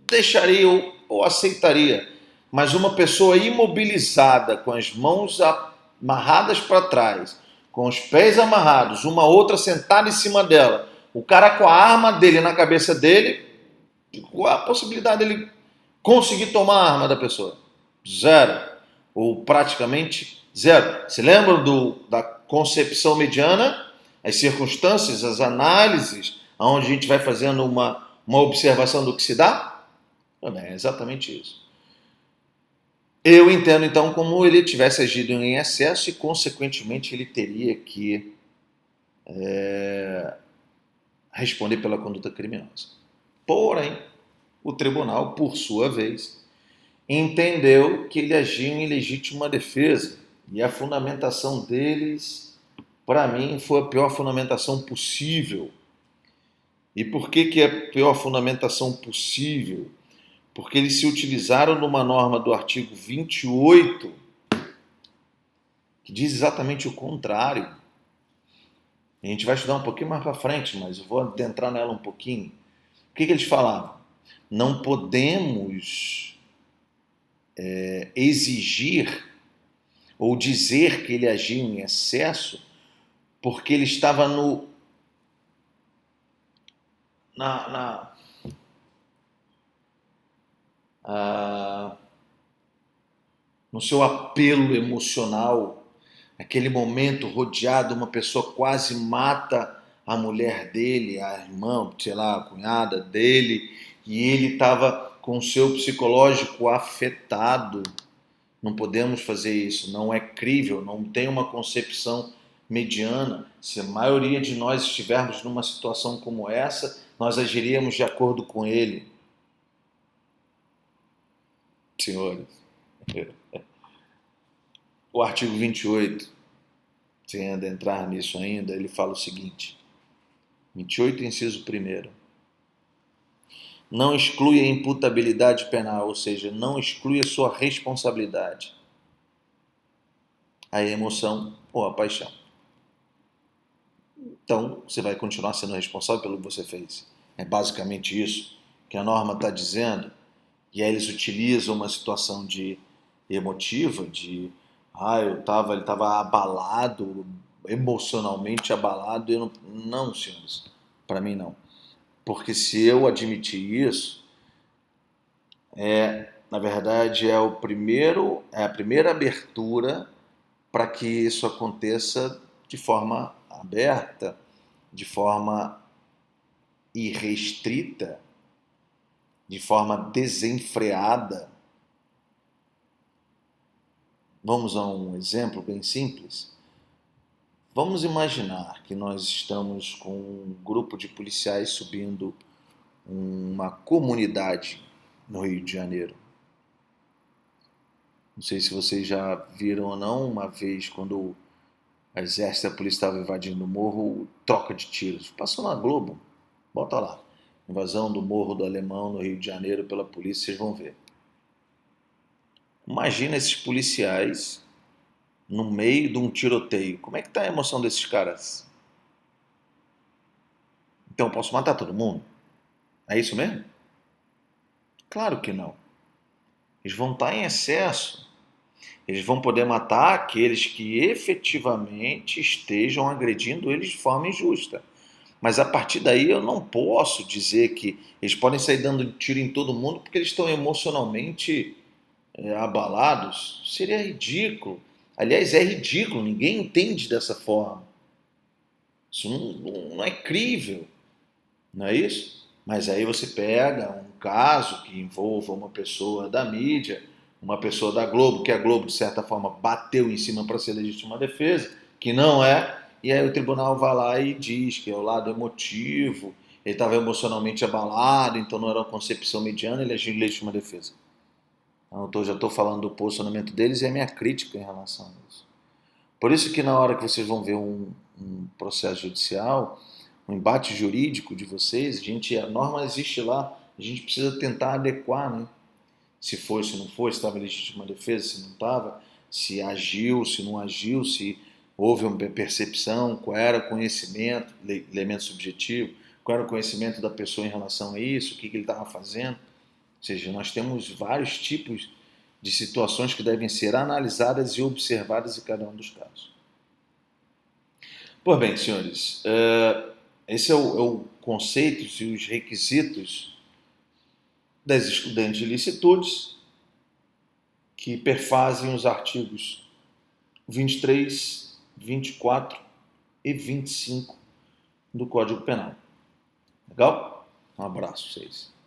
deixaria ou aceitaria. Mas uma pessoa imobilizada, com as mãos amarradas para trás, com os pés amarrados, uma outra sentada em cima dela, o cara com a arma dele na cabeça dele, qual a possibilidade dele conseguir tomar a arma da pessoa? Zero. Ou praticamente zero. Se lembram da concepção mediana? As circunstâncias, as análises, onde a gente vai fazendo uma observação do que se dá? É exatamente isso. Eu entendo, então, como ele tivesse agido em excesso e, consequentemente, ele teria que responder pela conduta criminosa. Porém, O tribunal, por sua vez, entendeu que ele agiu em legítima defesa. E a fundamentação deles, para mim, foi a pior fundamentação possível. E por que é a pior fundamentação possível? Porque eles se utilizaram numa norma do artigo 28, que diz exatamente o contrário. A gente vai estudar um pouquinho mais para frente, mas eu vou adentrar nela um pouquinho. O que eles falavam? Não podemos exigir ou dizer que ele agiu em excesso porque ele estava na, na, ah, no seu apelo emocional, aquele momento rodeado, uma pessoa quase mata a mulher dele, a irmã, sei lá, a cunhada dele, e ele estava com o seu psicológico afetado. Não podemos fazer isso, não é crível, não tem uma concepção mediana. Se a maioria de nós estivermos numa situação como essa, nós agiríamos de acordo com ele. Senhores, o artigo 28, sem adentrar nisso ainda, ele fala o seguinte, 28, inciso 1º, não exclui a imputabilidade penal, ou seja, não exclui a sua responsabilidade, a emoção ou a paixão. Então, você vai continuar sendo responsável pelo que você fez. É basicamente isso que a norma está dizendo. E aí eles utilizam uma situação de emotiva, de ele estava abalado, emocionalmente abalado. Eu não, senhores, para mim não. Porque se eu admitir isso, na verdade, é a primeira abertura para que isso aconteça de forma aberta, de forma irrestrita, de forma desenfreada. Vamos a um exemplo bem simples. Vamos imaginar que nós estamos com um grupo de policiais subindo uma comunidade no Rio de Janeiro. Não sei se vocês já viram ou não, uma vez quando o exército e a polícia estavam invadindo o morro, troca de tiros. Passou na Globo, bota lá. Invasão do Morro do Alemão no Rio de Janeiro pela polícia, vocês vão ver. Imagina esses policiais no meio de um tiroteio. Como é que está a emoção desses caras? Então eu posso matar todo mundo? É isso mesmo? Claro que não. Eles vão estar em excesso. Eles vão poder matar aqueles que efetivamente estejam agredindo eles de forma injusta. Mas a partir daí eu não posso dizer que eles podem sair dando tiro em todo mundo porque eles estão emocionalmente abalados. Seria ridículo. Aliás, é ridículo, ninguém entende dessa forma. Isso não é crível, não é isso? Mas aí você pega um caso que envolva uma pessoa da mídia, uma pessoa da Globo, que a Globo, de certa forma, bateu em cima para ser legítima defesa, que não é, e aí o tribunal vai lá e diz que é o lado emotivo, ele estava emocionalmente abalado, então não era uma concepção mediana, ele agiu em legítima defesa. Então, já estou falando do posicionamento deles e a minha crítica em relação a isso. Por isso que na hora que vocês vão ver um processo judicial, um embate jurídico de vocês, a norma existe lá, a gente precisa tentar adequar, né? Se foi, se não foi, se estava em legítima defesa, se não estava, se agiu, se não agiu, se houve uma percepção, qual era o conhecimento, elemento subjetivo, qual era o conhecimento da pessoa em relação a isso, o que ele estava fazendo. Ou seja, nós temos vários tipos de situações que devem ser analisadas e observadas em cada um dos casos. Pois bem, senhores, esse é o conceito e os requisitos das estudantes de licitudes que perfazem os artigos 23, 24 e 25 do Código Penal. Legal? Um abraço a vocês.